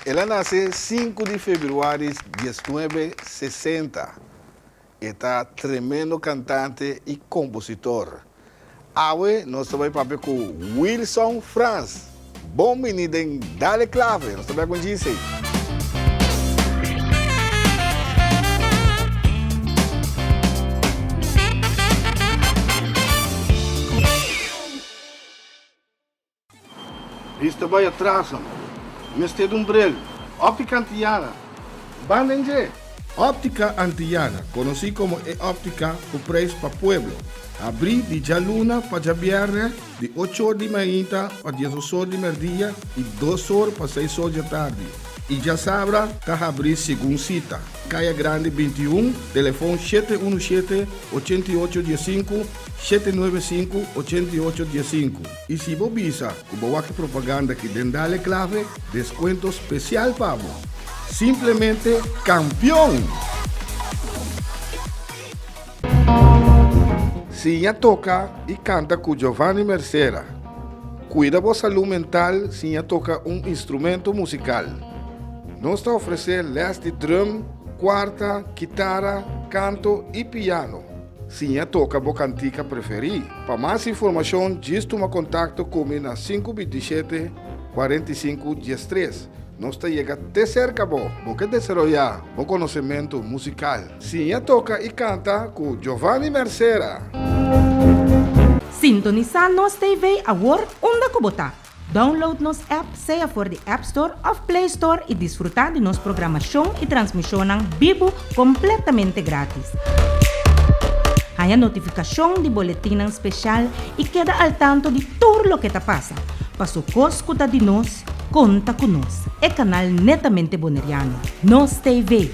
Ela nasceu 5 de fevereiro de 1960. Está tremendo cantante e compositor. Hoje nós estamos papel com Wilson Franz. Bom menino em Dale Clave. Nós estamos com Gisele. Isto vai atrás, mestre de umbrello. Óptica Antillana. Bandenge. Óptica Antillana, conocido como óptica o preço para pueblo. Abri de Jaluna para Viernes, de 8 horas de manhã a 10 horas de meio-dia e 2 horas para 6 horas da tarde. E já sabra, está abrir segundo cita. Caia Grande 21, telefone 717-8815, 795-8815. E se você visa, como a propaganda que Dale Clave, desconto especial para você. Simplesmente campeão! Sinha toca e canta com Giovanni Mercera. Cuida da saúde mental, Sinha toca instrumento musical. Nós está oferecendo les de drum, quarta, guitarra, canto e piano. Sinha toca a cantica preferida. Para mais informação, toma contato comigo na 527 45 13. Nós está chegando até cerca, porque desarrollar bom conhecimento musical. Sinha toca e canta com Giovanni Mercera. Sintonizar nos TV agora onde kubota. Download nos app, seja for the App Store of Play Store e desfrutar de nossa programação e transmissão vivo completamente grátis. Há notificação de boletim especial e queda al tanto de tudo o que está passa. Para escuta de nós, conta com nós. É canal netamente boneriano. Nos TV.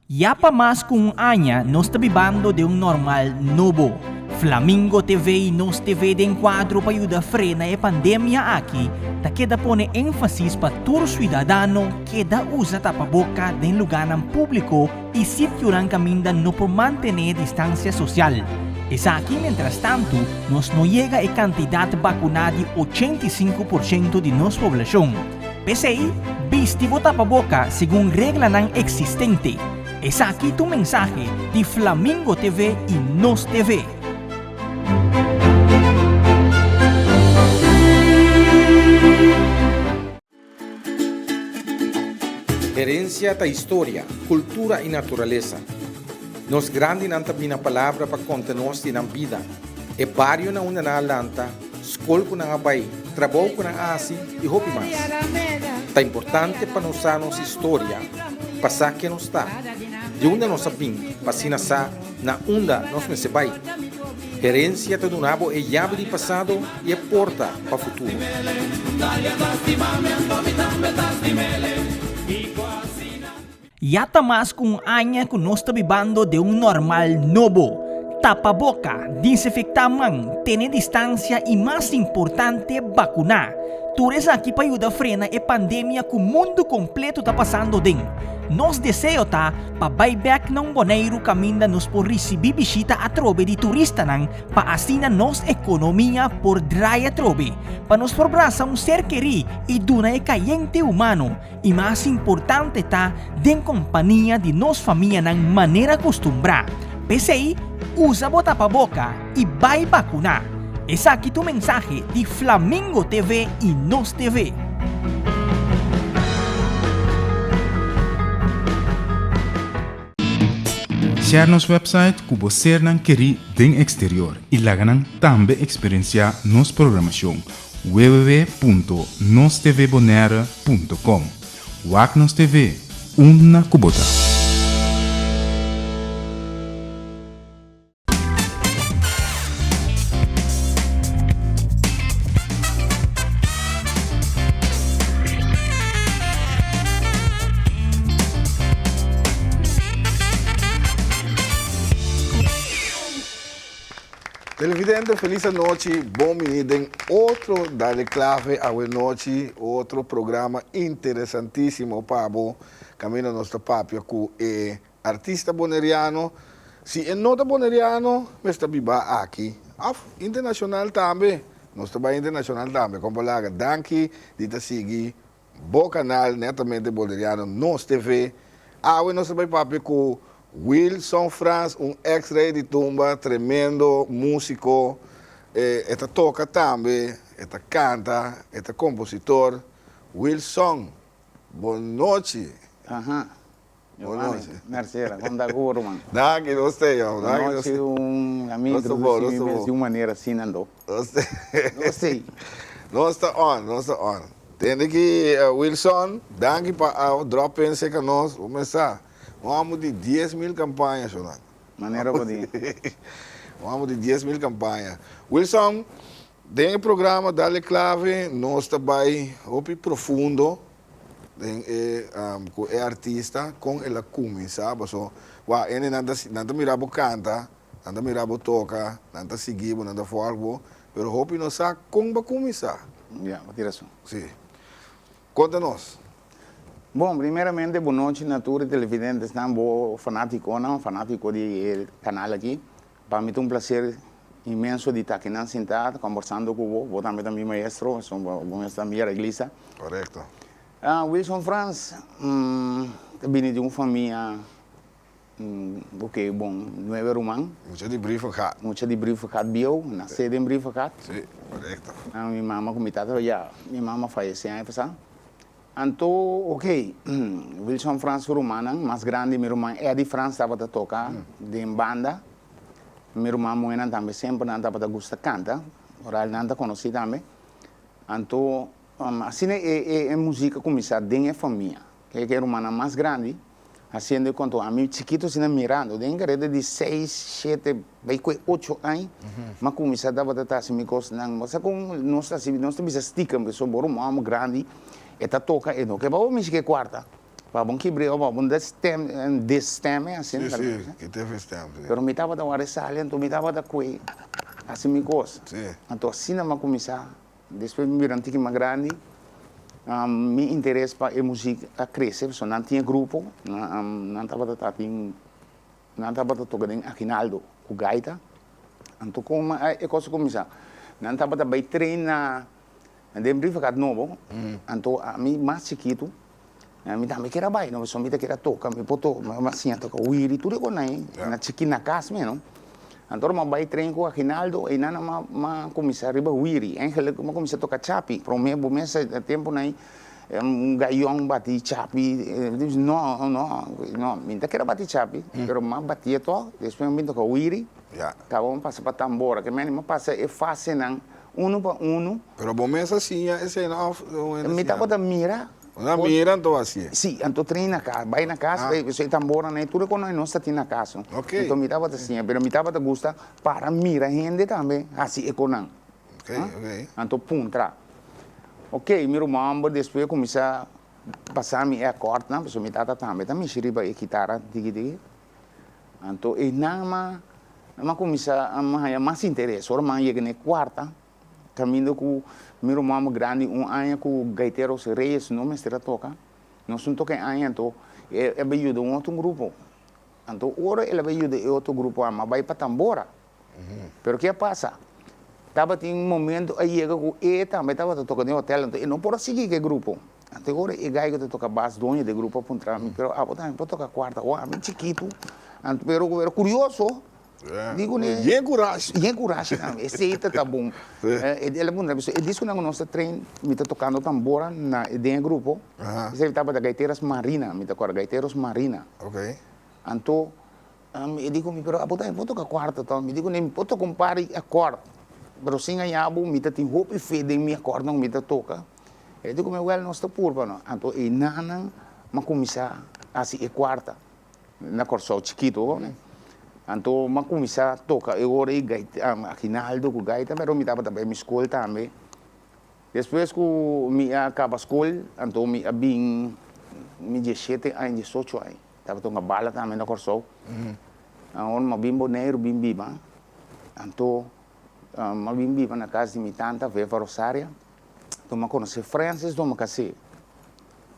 Ya pa mas kung anya, nos tabibando de normal novo. Flamingo TV e Nos TV de enquadro para ayuda frena e pandemia aqui, ta queda pone énfasis pa tur ciudadano queda usa tapaboca de lugar ng público e sitio ng kaminda no por mantener distancia social. Es aquí, mientras tanto, nos no llega a cantidad vacunada de 85% de nuestra población. PCI, vistivo tapaboca según regla ng existente. Es aquí tu mensaje de Flamingo TV y Nos TV. Herencia da história, cultura e natureza. Nos grande nanta bina palavra para conta-nos de nam vida. E barrio na una na lanta, escola ko na abay, trabalho ko na asi e hopi mas. Tá importante para nos nossa história, passar que nos está. De onde nós sabim, pasina sa na onda nós me sebay. Herencia do nabo é llave de passado e é porta para o futuro. Yata mas kung anya kung nos tabibando de normal novo. Tapaboca, desinfectamang, tener distancia e mais importante, vacunar. Tures aqui para ayudar frena e pandemia que o mundo completo está passando din. Nos deseo ta pa buyback ng Bonaire kaminda nos por receber bisita a trobe di turista nang paasina nos ekonomiya por draya trobe. Pa nos forbrasa un serkeri e duna e kayente humano. E mas importante ta den kompanya di nos familya ng manera costumbra. PCI, usa botapaboca e vai vacunar. Es aquí tu mensaje de Flamingo TV y Nos TV. Share nos website que você não quer den exterior e lá ganham também experienciar nos programação www.nostvbonaire.com. WAC Nos TV, uma cubota. Televidente, feliz noite, bom menino em outro Dale Clave, a noite, outro programa interessantíssimo para o caminho nosso papo com o artista boneriano. Se é nota boneriano, está viva aqui. Internacional também, nós trabalhamos internacional também, como lá, danke, dita seguir, bom canal, netamente boleriano, nos TV. Nós trabalhamos papi com Wilson Franz, ex-rei de tumba, tremendo músico, ele toca também, ele canta, ele é compositor. Wilson, boa noite. Ajá. Boa noite. Mercedes, como da cor, mano. Danke, gostei. Boa noite, amigo de uma maneira assim, andou. Gostei. Nós está on. Tem que, Wilson, danke para drop in que nós começar. Vamos de 10 mil campanhas, Jonathan. Maneira poder. Vamos de 10 mil campanhas. Wilson, tem o programa Dale Clave, nós também, profundo. É artista com ela começa, so, ele nada mirabo canta, nada mirabo toca, nada seguibo, nada folgo, pero hope não sabe como vai começar. Já, tira isso. Sim. Conta-nos. Bom, primeiramente, boa noite, natura televidentes, não fanático do canal aqui. Para mim é um prazer imenso de estar aqui sentado, conversando com você, também maestro, vou estar minha igreja. Correto. Wilson Franz, vim de uma família, bom, 9 irmãos. Muito de brief gehad. Muito de brief gehad, nasci em brief gehad. Sim, correto. Minha mama comitada, minha mama faleceu ano passado. Então, ok, Wilson Franz Romana, mais grande, meu irmão Eddie Franz estava a tocar, de banda. Meu irmão Moena também sempre estava a gostar de cantar, oral não conheci também. Então, assim é música começar dentro da família, que é a irmã mais grande, assim quando a mim chiquito se mirando, dentro de 6, 7, 8 anos, mas começar a dar assim me coisa não, mas com nós temos estica, porque sou bom irmão grande, e tá toca e não que vamos me que quarta, vamos que brilha, vamos destem assim, sim, que teve stem. Pero me tava da hora saliendo, me tava da coi, assim me coisa. Então assim não começar. Depois me viram que mais grande, me interesse para a música a crescer, porque não tinha grupo, não estava tocando em Aguinaldo, com gaita, então como é coisa começar, não estava também treinar, de briefcado novo, então a mim mais chiquito, me também queria baile, não só me queria tocar, me botou, mas assim tocar o iri, tudo com aí, na chiquinha na casa mesmo. Então, eu vou treinar com o Aguinaldo e não começar a riba Wiri. Eu comecei a tocar chapi. Para mim, nesse tempo, gaião bati chapi. Não, eu quero bater chapi, mas batia todo. Depois eu tocar Wiri. Acabamos de passar para tambora, que mesmo passa é fácil, um para um. Pero começa assim, esse não. Me estava a mirar. Não miram então assim? Sim, então treino na casa, vai na casa, você tambora, tudo quando nós está na casa. Então me estava assim, mas me estava a gostar para mirar gente também, assim é com não. Então puntra. Ok, meu irmão depois começar a passar minha acorde, não, porque me estava também xeriba a guitarra, digi. Então e não começar a mais interesse, o chega na quarta, caminho com meu irmão grande, ano com gaiteiros reis, não me estira toca. Nós não toca ano, então ele veio de outro grupo. Então agora ele veio de outro grupo, mas vai para tambora. Pero que passa? Estava em momento aí ele também estava tocando em hotel, então ele não pode seguir aquele grupo. Então agora ele vai tocar base dono do grupo para entrar, pero também pode tocar quarta, é chiquito, pero curioso. Digo, e coragem, esse tá bom. Ele é bom, ele disse que nós treino, me está tocando tambora dentro do grupo. Ele estava da gaiteiras marina, me tocou gaiteiros marina. Ok. Então, eu digo, pero vou tocar quarta, então, me digo, nem vou tocar acorde, pero sem ganhar, me está tem roupa e fé de minha acorde, não me está toca. Eu digo, meu não está purpa, não. Então, e não, mas começar assim, é quarta, na corção chiquito, né? Então, eu comecei a tocar, eu orei Aguinaldo com gaita, mas eu me estava também na escola também. Depois que eu acabei a escola, então eu vim 17 anos, 18 anos. Estava tocando bala também na Corsol. Agora eu vim boneiro, vim viva. Então, eu vim viva na casa de minha tanta, veio para Rosário. Então, eu conheci Francis, então eu casei.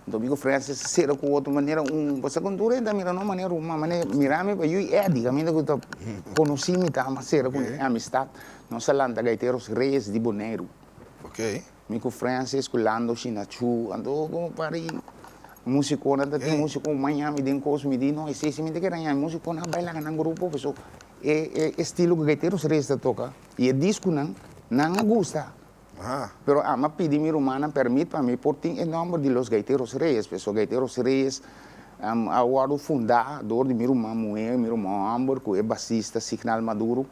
Então, amigo Francis, será com outra maneira, você cultura ainda mira uma maneira, mirame, eu é, digamos, que eu conheci, me tá, mas será com amistade, não se landa gaiteiros reis de Boneiro. Ok. Amigo Francis, culando, chinachu, andou com pari, músico, anda tem músico, manhã, me den coisa, me não, esse me tem que ganhar, músico, não baila num grupo, pessoal, é estilo que gaiteiros reis da toca, e é disco, não gusta. Pero me pedi mi romana permite para mí por el nombre de los gaiteros reyes, pues los gaiteros reyes ahora fundador de mi romano mi romano Amber, que es basista Signal Maduro,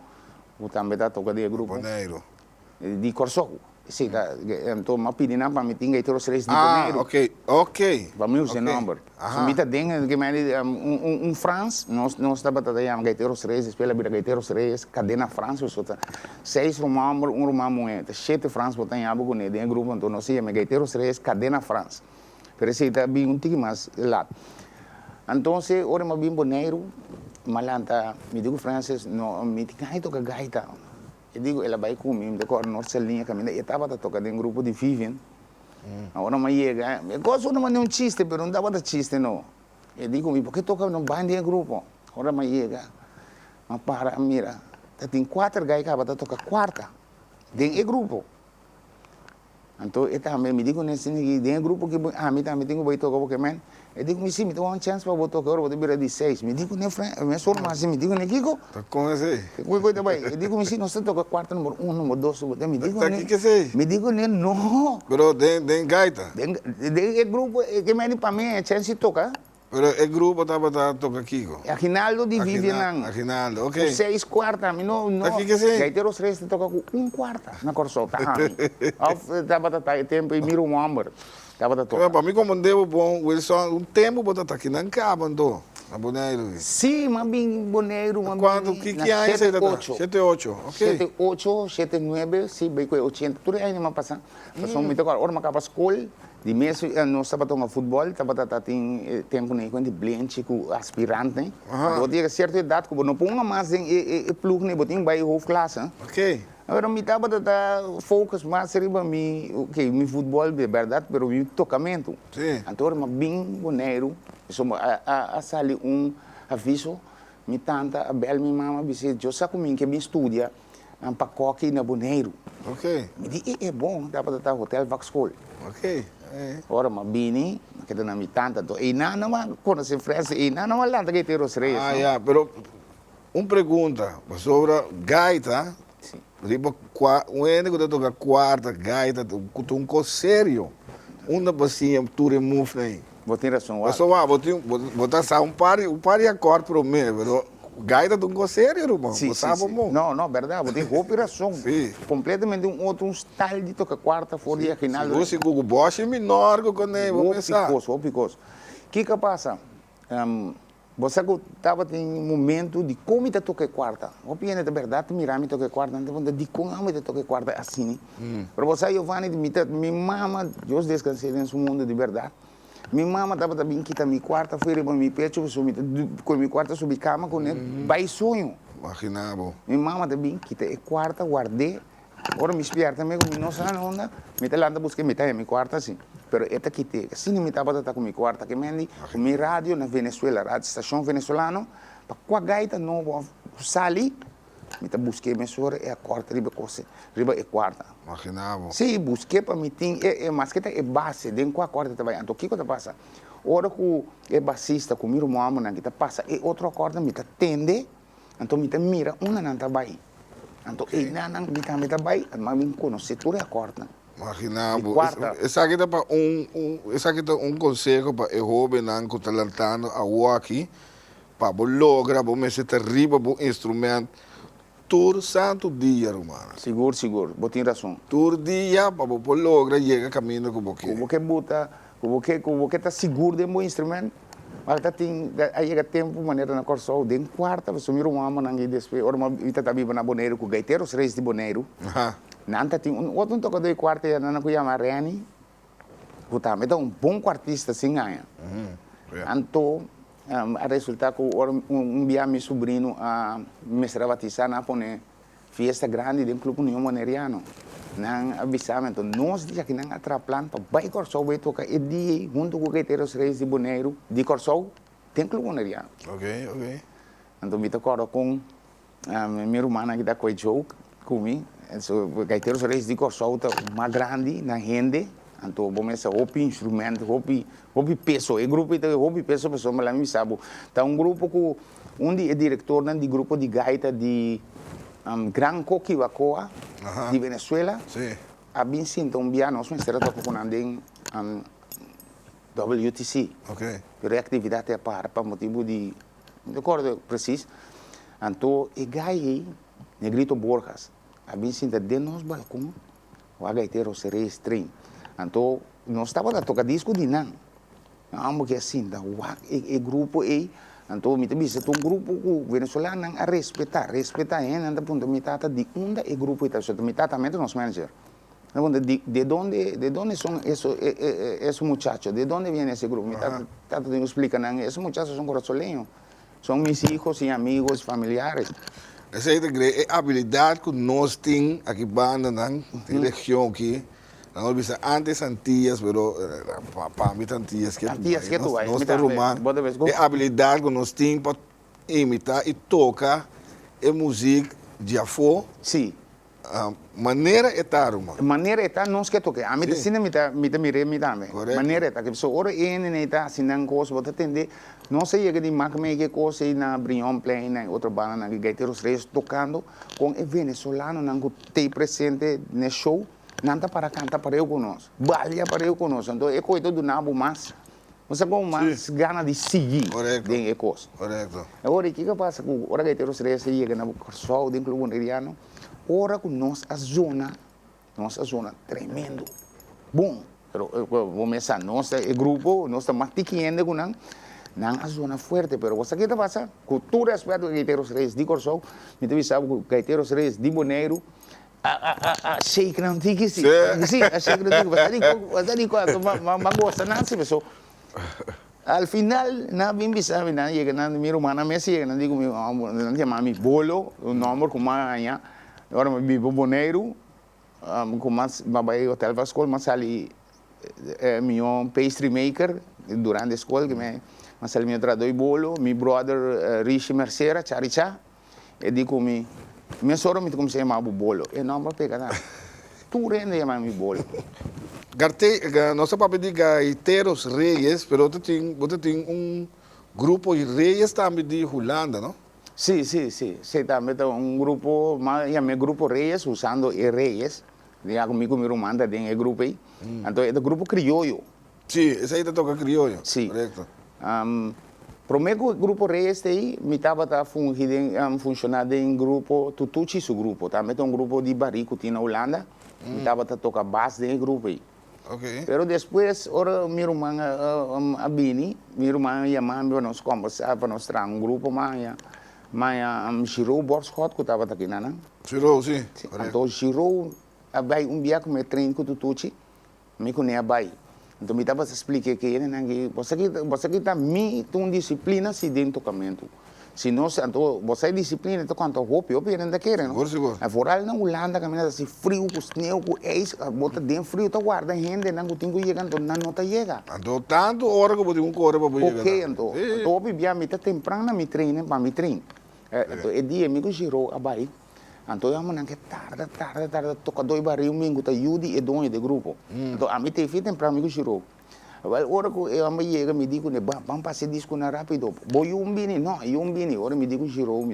que también está tocando de grupo de Corsoco. Sí, entonces me pedi nada para mí tenga gaiteros reyes de Boneiro. Ok. Para mí use nombre. Se me tem que me France, não está para dar gaiteiros reis, espelha para gaiteiros reis, cadena France, isso tá. 6 romano, romano é, 7 France botar em abo com ele, em grupo, então não sei, mas gaiteiros reis, cadena France. Parece que está bem tique mais lá. Então, ora me bem Boneiro, malanta, me digo Francis, não, me diga aí toca gaita. Eu digo, ela vai comigo, de cor nossa linha caminha, eu estava a tocar em grupo de Vivian. Agora me chega, eu gosto de mandar chiste, mas não dava de chiste, não. Eu digo, por que toca no band de grupo? Agora me chega, mas para, mira, tem 4 gajos que estão tocando quarta, dentro do grupo. Então, eu também me digo, nesse grupo, que a mim também tenho que tocar, porque, man, eu digo, sim, me dá uma chance para tocar, eu vou virar de 6. Me digo, né, me sou mais, me digo, né, Kiko? Tá com esse? Eu digo, sim, nós tocamos quarta, número 1, número 2, me digo, tá aqui que sei? Me digo, né, não. Pero den gaita? Den grupo, que me para mim, é chance de tocar. Pero el grupo estaba tocando Kiko? Aguinaldo de Vivian. Aguinaldo, ok. 6 quarta, não. Aqui que sei? Gaiteiros reis toca com 1 quarta na Corsota. Estava a tempo e miro um amber. Estava a tocar. Para mim, como devo bom, Wilson, tempo botar aqui, não acaba, então. Na Boneiro. Sim, mas bem Boneiro. Quanto? Que ano é 7, 8. Ok. 7, 8, 7, 9, sim, bem com 80. Tudo aí não passa. Passou muito agora. Ora, me acaba a escola. De mês, não estava jogando futebol, estava tendo tempo de blend com aspirante, né? Eu tinha certa idade, que não punha mais em plug, né? Eu tinha um bairro classe, Ok. Agora, eu estava focus mais sobre mim, ok, meu futebol, de verdade, mas meu tocamento. Sim. Então, eu bem Boneiro, a sali aviso, minha tanta, a bela minha mama, disse, eu sei comigo que me estudia, um pacote na Boneiro. Ok. Me disse, é bom, dá para estar hotel, Vaxcol. Ok. Ora, ma bini, que na mi tanta, e não quando se oferece, e não lá que ter os reis. Ya, pero uma pergunta sobre gaita. Sim. Tipo, um ene que toca quarta gaita, um co sério. Uma passinha, tu remove aí. Vou ter razão. Mas só botar só um par de acordes para o meu, pero gaita de um co sério, irmão. Sim, não, verdade, vou ter cooperação. Sim. Completamente outro style de tocar quarta, fora de final. Se o Bosch é menor que quando é, vamos pensar. O que passa? Você estava em um momento de como te tocar quarta. O piano de verdade, me tocar quarta, de como te tocar quarta assim. Para você, Giovanni, minha mama, Deus descansei nesse mundo de verdade. Minha mama estava também quitando minha quarta, foi para meu pecho, com minha quarta subi cama com ele, vai sonho. Imaginava. Minha mama também quitei a quarta, guardei. Agora me espiar também com minha nossa onda, me talanda busquei minha quarta assim. Pero esta quitei, assim me estava com minha quarta, que me com minha rádio na Venezuela, rádio estação venezuelano, para com a gaita não sali, me busquei minha sora e a quarta riba a quarta. Imaginava. Sim, busquei para mim, mas que é base, dentro da quarta também. Então, o que passa? Ora que é bassista, com o meu irmão, que passa, e outra quarta me tende, então me mira, uma não está bem. Então, e não me está bem, mas me conhece tudo a quarta. Imaginava. Esse aqui é um conselho para o jovem que está lutando a aqui, para lograr, para mexer terrível, para o instrumento. Todo santo dia, romano. Seguro, vou ter razão. Todo dia, para você lograr chegar caminho com você. Como que bota, como que está seguro de um instrumento, mas aí chega tempo, maneira na corso, de quarta, você mira um homem, não despe, ora uma vita tá viva na Boneiro, com gaiteiros reis de Boneiro. Nanta tem outro tocador de quarta, na Cuyama Reni, que também é um bom quartista, assim, ganha. Então, a resultar que dia meu sobrinho me estava batizando a poner fiesta grande de um clube união moneriano. nang avisamento, nós já que não atrapalham, para vai Corsol vai tocar e dia junto com o Gaiteiros Reis de Boneiro, de Corsol, tem clube oneriano. Ok. Então me acordo com a minha irmã que dá com jogo comigo, então Gaiteiros Reis de Corsol tá mais grande na rende, então começa a instrumento, peso, e grupo então peso pessoa mas lá me sabe, tá grupo com é diretor do grupo de gaita de Gran Coquibacoa, de Venezuela. Sim. A bem sinto piano, nós estamos trabalhando com WTC. Ok. Pero a atividade é para motivo de... Não recordo preciso. Então, o gai Negrito Borjas, a bem sinto de nos balcão, o gaiteiro se reestreia. Então, nós estávamos a tocar disco de não. Não, porque assim, o grupo é... Então, me disse, um grupo venezuelano a respeitar, ainda ponto me trata de é grupo italiano, me trata também nos manager. De onde são esses muchachos? De onde vem esse grupo? Me trata de explicar, esses muchachos são corazoleños, são meus filhos e amigos, familiares. Essa é a habilidade que nós temos aqui banda na região aqui. Não bisa antes Antillas, pero para mim Antillas que tu vai. Nós está romano. É a habilidade que nós temos para imitar e tocar a música de afo. Sim. Maneira é estar romano. Maneira é estar nós que tocar. A mim ensina me também. Maneira é estar que pessoa ora nem está assinando coisas, você entender. Não sei que de macme que coisa na Brion Plain, na outra banda na Gaiteiros Reis tocando com o venezuelano não tem presente no show. Nanta para cantar para eu conosco, balha para eu conosco. Então, é coisa do nabo mais, você com mais gana de seguir em ecos. Correto. Agora, o que passa com o Gaiteiros Reis chega na Corsol, dentro do Boneriano, ora com nós a zona tremendo. Bom, vamos começar, nosso grupo, nós estamos mastiqueando com não a zona forte, mas você que passa, cultura aspecto de Gaiteiros Reis de Corsol, me deve saber que Gaiteiros Reis de Boneiro, shake não tem que sim, a shake não tem que você diz mas gosta não se pessoa al final na bem bisa na chega na minha irmã na mesa chega na digo não chama mi bolo o nome como amanhã agora me vivo Boneiro com mais babai hotel para escola mas ali meu pastry maker durante a escola que me mas ali meu traduz bolo meu brother Rishi Mercera Charicha e digo minha sogra me comecei a chamar bolo. E não vou pegar nada. Tu rende a mim bolo. Nossa papel de Gaiteiros Reis, mas você tem grupo de reis também de Holanda, não? Sim. Sim, também tem grupo, mas meu grupo reis, usando reis. Diga comigo, meu irmão tem o grupo aí. Então, é o grupo criollo. Sim, esse aí toca criollo. Sim. Correto. Primeiro grupo reis aí, me estava funcionando em grupo Tutuchi, seu grupo. Também tem grupo de Barico, tinha na Holanda. Me estava tocar base desse grupo aí. Ok. Pero depois, ora, minha irmã, a Bini, minha irmã e a mãe, nós conversávamos para mostrar grupo, mas Shiro Borschot, que estava aqui, não? Shiro, sim. Então, Shiro, vai dia que me treino com Tutuchi, me conhece vai. Então, me estava explicando que você que está uma disciplina se dentro do tocamento. Se não, então, você disciplina, então, quanto roupa, eu ainda quero, não? Agora, na Holanda, caminhando assim, frio, com sneeuw, com eis, bota dentro frio, tá guarda, gente, não tem que chegar, então, não chega. Então, tanto hora que eu vou correr para chegar. Ok, então, eu vou me temprano, me treino, para me treino. Então, o dia, me girou a baixo. Então, eu vou que tarde, toca 2 barril, me gusta Yudi e dono de grupo. Então, a mim tem feito temprano, me girou. Agora que eu chego, me digo, vamos passar disco na rápido. Vou bini, não, bini. Agora me digo, girou.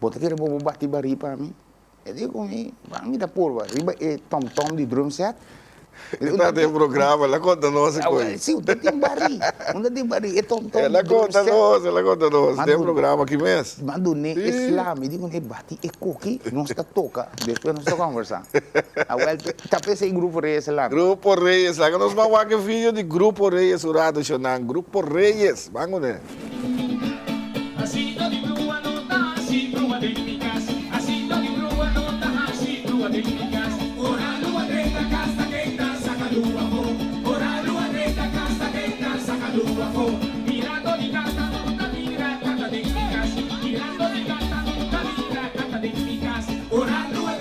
Bota que vou bater barril para mim. Eu digo, vamos me dar porra. E tom de drum set. Está tem programa, ela conta nossa coisa. Sim, tem barril. Onde tem barril? É tom ela conta nossa. Tem programa aqui mesmo. Mando ne Islam, me digo, ne bati e coqui, não está toca. Depois nós estamos conversando. Agora, está pensando em Grupo Reis lá. Grupo Reis, lá que nós vamos ver vídeo de Grupo Reis, o Rado Xanang. Grupo Reis, vamos ver. Orando a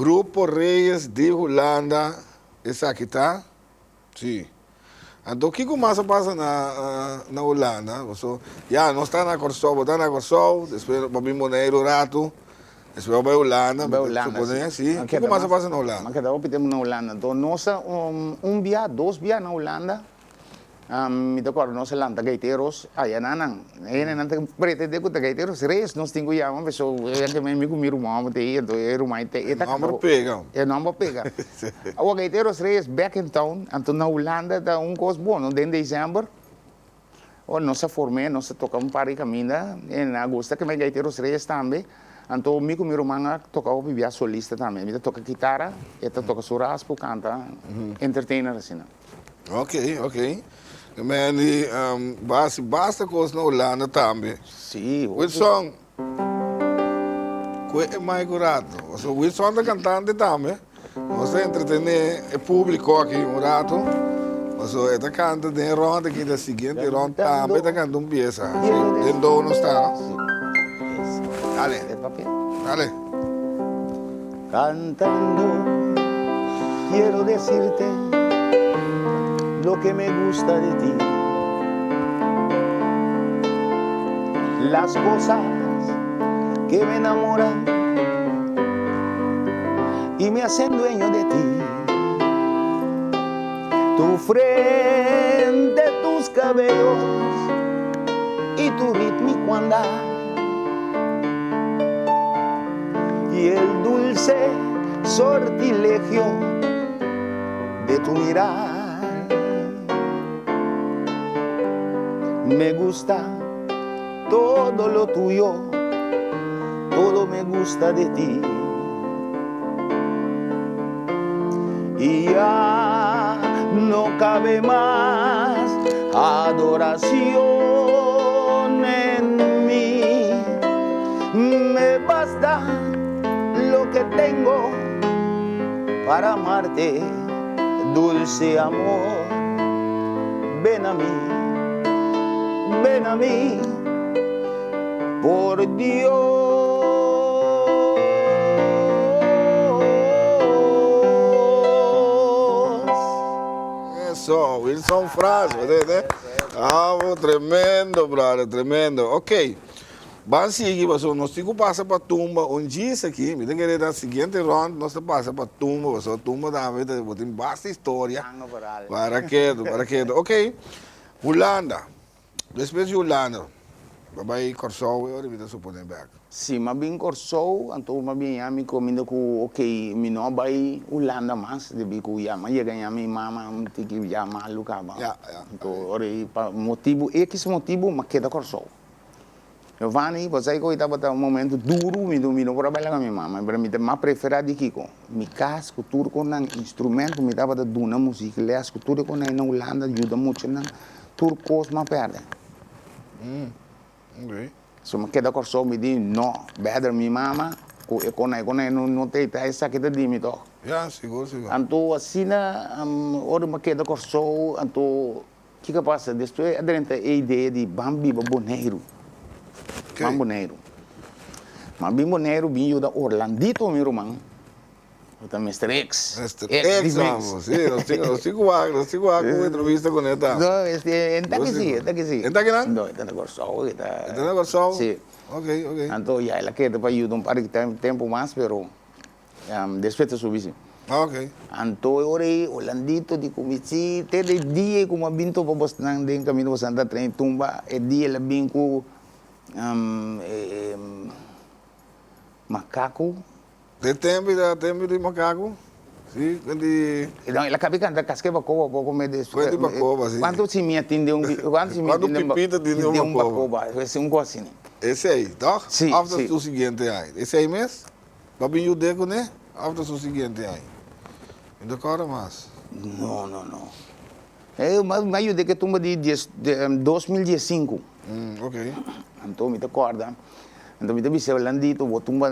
Grupo Reyes de Holanda. Essa aqui tá? Sim. Então, o que mais passa na Holanda? Já, nós estamos na Corsol, depois vamos Moneiro Rato, depois vamos para Holanda. Sim. O que mais passa na Holanda? Mas cada temos na Holanda. Então, nós, dia, 2 dias na Holanda, me recordo, nós lanta gaiteiros, aí nanang, aí nanang pretende que gaiteiros reis, nós temos já uma pessoa, que me comigo mal, rumah te, Não pega. Não pega. O gaiteiros reis back in town, então na Holanda tá coisa bom, em dezembro, nós formamos, nós tocamos para caminhar, em agosto que me gaiteiros reis também. Então, me comigo manga toca o bibia solista também, me toca guitarra, e toca suraspo, canta, entertainer assim. Ok. Mas basta coisa na Holanda também. Sim. Wilson, que é mais curado. O Wilson é cantante também. Você entretener o público aqui rato. Você está cantando de ronda aqui da seguinte ronda também está cantando pieza. Dentro não está. Dale. Cantando, quiero decirte lo que me gusta de ti. Las cosas que me enamoran y me hacen dueño de ti. Tu frente, tus cabellos y tu rítmico andar. Y el dulce sortilegio de tu mirar. Me gusta todo lo tuyo, todo me gusta de ti. Y ya no cabe más adoración en mí. Me basta lo que tengo para amarte, dulce amor. Ven a mí, por Dios. Eso, Wilson Frase, né? Tremendo, brother, tremendo. Ok. Vamos seguir, nós temos que passar para a tumba. Dia aqui, me tem que dar a seguinte ronda, nós passa para a tumba. A tumba também tem bastante história. Para que. Ok. Holanda. Depois de Holanda, vai Corsol e orivita suponem back. Sim, mas bem Corsol, então mas bem a mim comigo com ok, me não vai Holanda mais, de bico já, mas ia ganhar minha mama, tem que já maluca, então ori motivo, esse motivo, mas queda Corsol. Eu vani, você que estava um momento duro, me não trabalhar com minha mama, mas me mais prefere de Kiko. Me casa, cultura com um instrumento, me dava da duna música, aliás, cultura com na Holanda ajuda muito na turcos mais perde. Ok. Se me queda Corsol me diz não, better minha mama, com não tem essa que te dime to. Já, seguro. Então assim na hora me queda Corsol, então que passa? Depois adrenta a ideia de Bambi Boneiro. Boneiro. Mas bem Boneiro vinha da Orlandito, meu irmão. O Mr. X. Mr. X, vamos. Sim, nós sigo a entrevista com ele. Não, está que sim. Está que não? Não, está na Corsol. Está na Corsol? Sim. Ok. Então, já ela quer para ajudar um par de tempo mais, mas depois te subir. Ok. Então, eu Orlandito, de comiti, até de dia, como a binto para você não tem caminho para Santa Trem, tumba, é dia ela vem com macaco. De tempo de macaco? Sim, quando... Não, ela acaba de cantar casque bacoba, pouco me des. Quando bacoba, sim. Quanto se me atende quando pipita atende um bacoba? Esse é coisa assim. Esse aí, tá? Sim, sim. O seguinte aí. Esse aí mesmo? Babin o deco, né? After o seguinte aí. Ainda cora mais? Não. Eu ajudei que tumba de 2015. Ok. Então, me recorda. Então, me disse, landito, vou tumba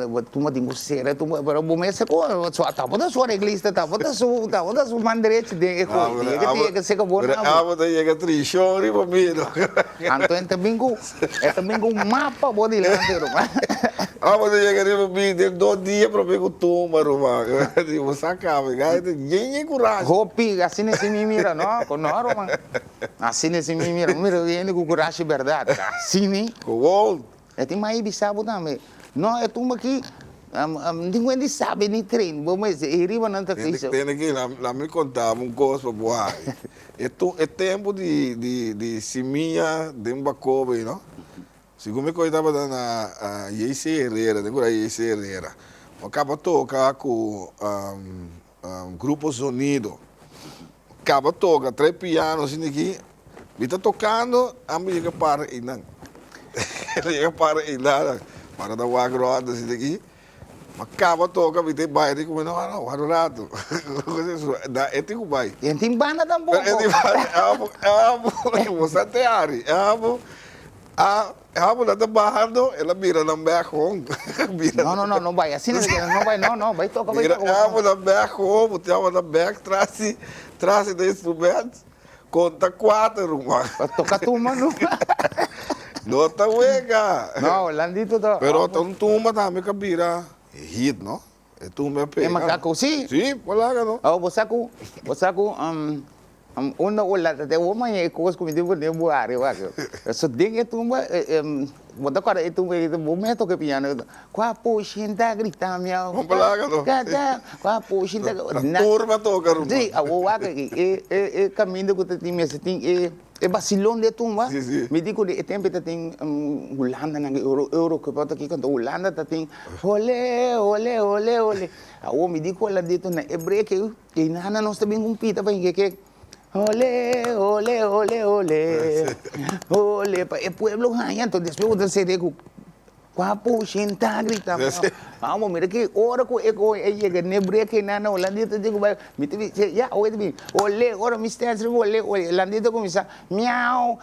tingo sera, tumba, pero bom esse co, só tá bota sua reglista, tá bota sua mandrete de eco, que se acabou na. Ah, bota chega trishori para mim. Então, é também um mapa body lá, Ah, bota chega para mim, de 2 dias para ver o tumba, Roma. Digo, sacava, gaita, ninguém coragem. Hopi, assim nesse me mira, não, com não, Roma. Assim nesse me mira ele com coragem verdade, assim, né? Com é tem mais bisabo também. Não, é tumba aqui, ninguém sabe nem treino, mas riba não tá isso. Tem aqui, lá me contava coisa para boar. É tempo de seminha de um bacobe, não? Segundo me coitava na Yese Herrera, tem agora Yese Herrera. Acaba tocar com grupo sonido. Acaba toca 3 pianos assim aqui. Ele está tocando, a música para e não. Ele para e nada. Para dar uma groda assim daqui. Acaba toca, ele tem baile, como não, rato. É tipo baile. E tem banda também. É tipo baile, você tem área. A mulher está barrando, ela mira na berrão. Não vai. Assim não vai tocar. A mulher berrão, você vai na berra, traz de instrumentos, conta 4, irmão. Toca turma, não. Não está huega. Não, landito tá. Pero tem turma também que vira hit, não? É turma pega. É macaco, sim? Sim, por lá, não? Você una ola te uma é coisa como de boar eu acho só dinga tumba bota cara e tumba e momento que piano qua puxinta grita miau vamos lá não qua puxinta turma toca rumba sim o aca e caminho que tem mesmo tem e vacilão de tumba me digo de tempo tem Holanda na euro que bota aqui quando Holanda tem ole o me digo lá dentro na hebreu que nada nós também compita para que ole, el pueblo ganha, então depois você se digo, quapo, xinta, grita, vamos, mira que hora que eu chego, nebre que nana, holandita digo, vai, me teve, já, ole, ora me está dizendo, ole, holandita começa, miau.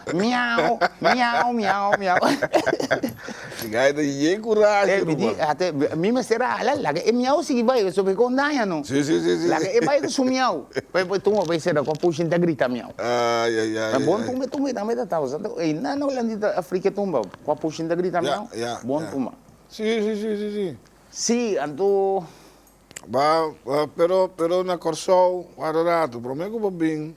Gaida e coragem. Até mim será lá que miau se vai sobre condanha não. Sim. Lá que vai com miau. Vai tu vai ser com puxa da grita miau. Ai. É bom tu me também tá usando. E na Holanda África tumba com puxa da grita miau. Bom tu. Sim. Sim, ando pero na Corsol, guardato, prometo babin.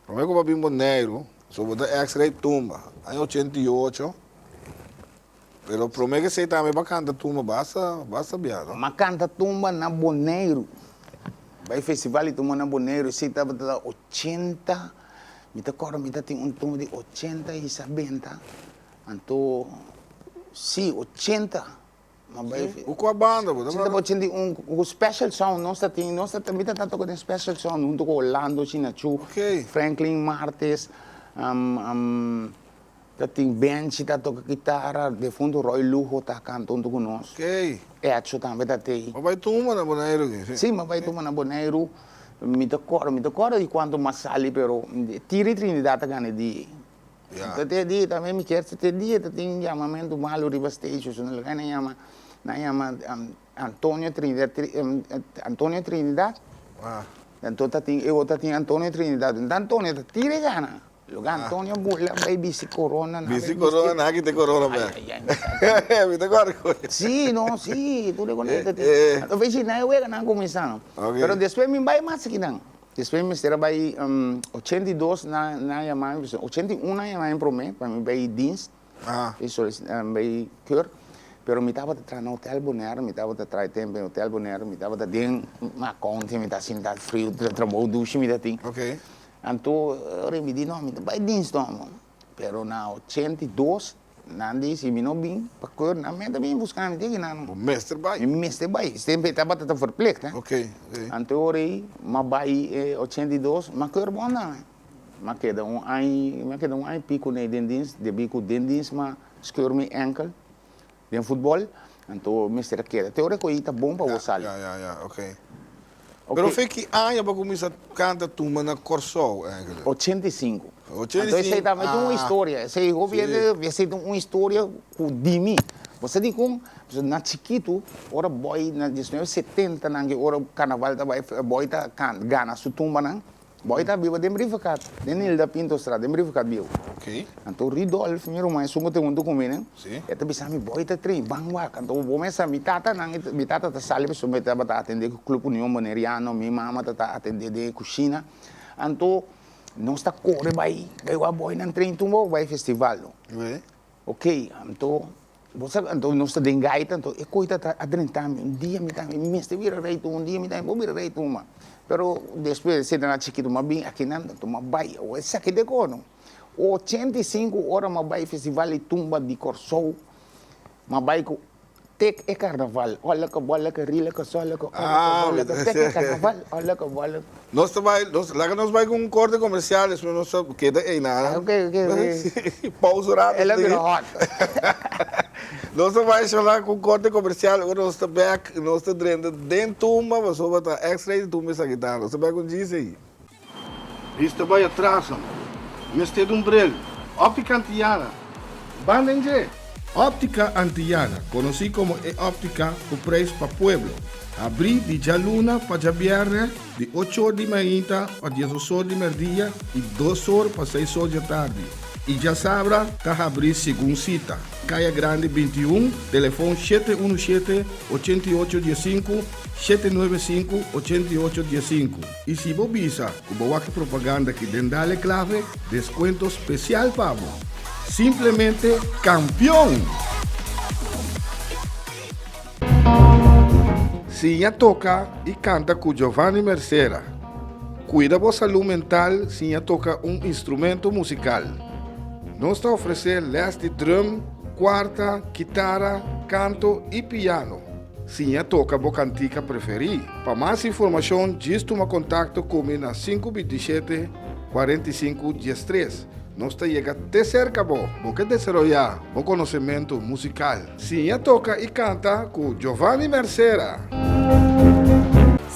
Prometo babin Boneiro. Sobre o X-Ray tumba, em 88. Pero prometo que você também vai cantar tumba, basta biado. Mas canta tumba na Boneiro. Vai festival e tumba na Boneiro, você estava 80. Me acordo, tem tumba de 80 e 70. Então, sim, 80. O com a banda, você estava 81, special sound, nós também tá tocando special sound, junto com Orlando, Chinachu, Franklin Martes. Tem Benji que toca guitarra, de fundo Roy Lujo está cantando conosco. Edson também tem. Mas vai tomar na Boneiro? Sim, mas vai tomar na Boneiro. Me decordo de quanto mais sali, pero tira Trinidad ganha de. Até dia também me quer, até dia tem chamamento malo River Station, não ganha chama Antônio Trinidad. Então eu tenho Antônio Trinidad. Então Antônio tira gana. Lugar Antônio Bula, vai bici corona. Bici corona, não aqui tem corona mesmo. Me agora. Sim, tu reconhece. Eu vejo na eu não começando. Mas depois me vai mais aqui não. Depois me será vai 82 na Yamaha, 81 na Yamaha para mim vai dienst. Isso vai cur. Pero me estava atrás no hotel Bonaire, me estava atrás tempo no hotel Bonaire, me estava dentro uma conta, me estava sentado frio, trabalhou duche, me estava. Então, eu me disse, não, me vai dienst não. Pero na 82, não disse, me não vim, para cor, não me também buscar, me diga não. O mestre vai. Sempre estava tão verplicht, né? Então, eu vai 82, mas cor bom não. Mas queda ano pico na dienst, de bico dienst, mas skeur me enkel. De futebol, então mestre queda. Teórico aí tá bom para você. Ok. Pero foi que ano para começar a cantar tumba na Corsol, 85. Então, esse também tem uma história. Esse governo, esse tem uma história de mim. Você diz como, na chiquito, ora boy, na 1970, ora carnaval, boy tá gana su tumba, não? Boy tá viva dem rificat, den da Pinto Estrada, dem rificat viu. Ok. Então Ridolf, meu irmão, sungo tem um documento, Sim. Eta bisa mi boy tá trem, bangwa, então vou começar mi tata tá sali pessoa me tá atender o clube União Moneriano, mi mama tá atender de cozinha. Então não está corre vai a boy nan trem tumba, vai festival. Ok, então então não está de gaita, então é coisa adrentame, dia me tá me este vira reito, dia me tá vou vira reito uma. Pero depois se na chiquito mas bem aqui não, então mas vai, o esse aqui de cono. 85 horas mas vai festival e tumba de Corsou. Mas vai com tek é carnaval. Olha que rila que sola que olha que tek é carnaval, olha que bola. Nós vai com um corte comercial, mas não queda aí nada. Ok. Pausa rápida. Ela virou hot. Nós vai falar com corte comercial, agora nós estamos back, nós estamos dentro de uma, mas vamos botar extra de tumba essa guitarra. Nós estamos com isso aí. Isto vai atrás, este de umbrel. Óptica Antillana. Bandenje. Óptica Antillana, conocido como óptica o preço para pueblo. Abri de Jaluna para viernes, de 8 horas de manhã a 10 horas de meio-dia e 2 horas para 6 horas da tarde. E já sabra, está abrir segundo cita. Caia Grande 21, telefone 717-8815, 795-8815. E se você visa, como aqui propaganda que dendale clave, desconto especial para você. Simplesmente campeão! Sinha toca e canta com Giovanni Mercera. Cuida da saúde mental, Sinha toca um instrumento musical. Nós está oferecendo les de drum, quarta, guitarra, canto e piano. Sinha toca a cantica preferida. Para mais informação, diz toma contato comigo na 527-45-13. Nós está chegando até cerca, porque desarrollar o conhecimento musical. Sinha toca e canta com Giovanni Mercera.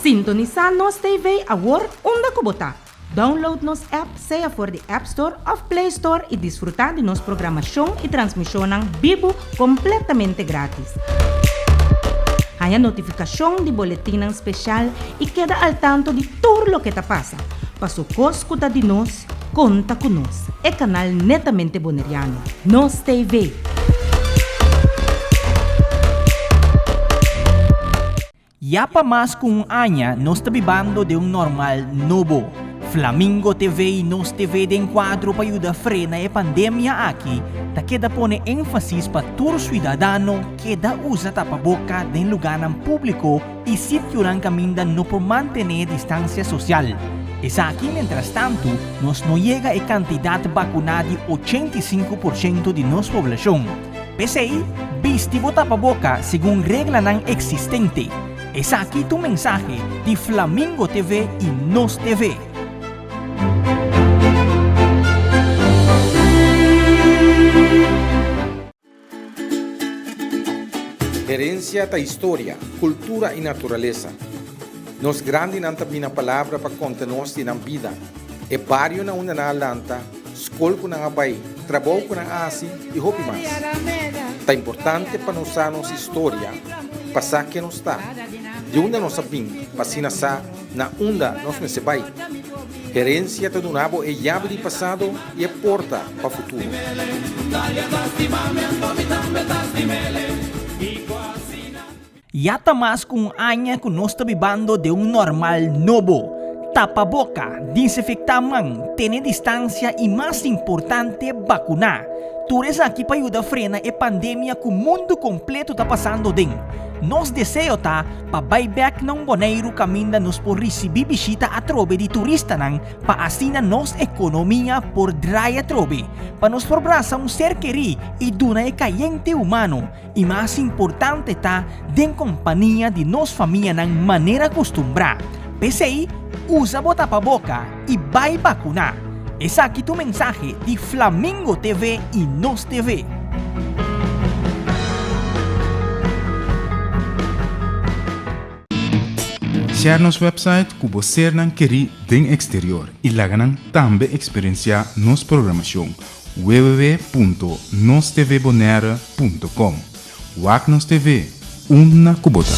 Sintonizar nos TV agora onde kubota. Download nos app, seja for de App Store of Play Store e desfrutar de nossa programação e transmissão vivo completamente grátis. Há notificação de boletim especial e queda al tanto de tudo o que está passa. Para escuta de nós, conta com nós. É canal netamente boneriano. Nos TV. Ya pa mas kung anya nos tabibando de normal novo. Flamingo TV e Nos TV de enquadro para ayuda frena e pandemia aqui, ta queda pone énfasis pa tur ciudadano queda usa tapaboca de lugar ng público e sitio ng caminda no por mantener distancia social. Es aquí, mientras tanto, nos no llega a cantidad vacunada de 85% de nuestra población. PCI, vistivo tapaboca según regla ng existente. Es aquí tu mensaje de Flamingo TV y Nos TV. Herencia da história, cultura e natureza. Nos grande nanta bina palavra para contar-nos de nam vida. E barrio na una na lanta, escola ko na abay, trabalho ko na asi e hopi mais. Tá importante para nos nossa história, passar que nos está. De onde nós sabim, pasina sa na onda nós me sebay. Herencia do nabo é llave de passado e é porta para o futuro. Yata mas kung anya kung nos tabibando de normal novo. Tapaboca, desinfectamang, tener distancia y más importante, vacunar. Tures aquí para ayudar a frenar a pandemia que o mundo completo está pasando din. Nos deseo ta pa buyback ng Bonaire caminda nos por recibir bisita a trobe di turista nang pa asina nos ekonomiya por draya trobe. Pa nos forbrasa un ser queri y duna e kayente humano. Y más importante ta den compañía de nos familia nang manera acostumbra. PCI, usa tapaboca y vai vacuna. Es aquí tu mensaje de Flamingo TV y Nos TV. Visitar nosso website que você não querer den exterior e lá também experienciar nossa programação www.nostvbonaire.com. WAC Nos TV, uma Kubota.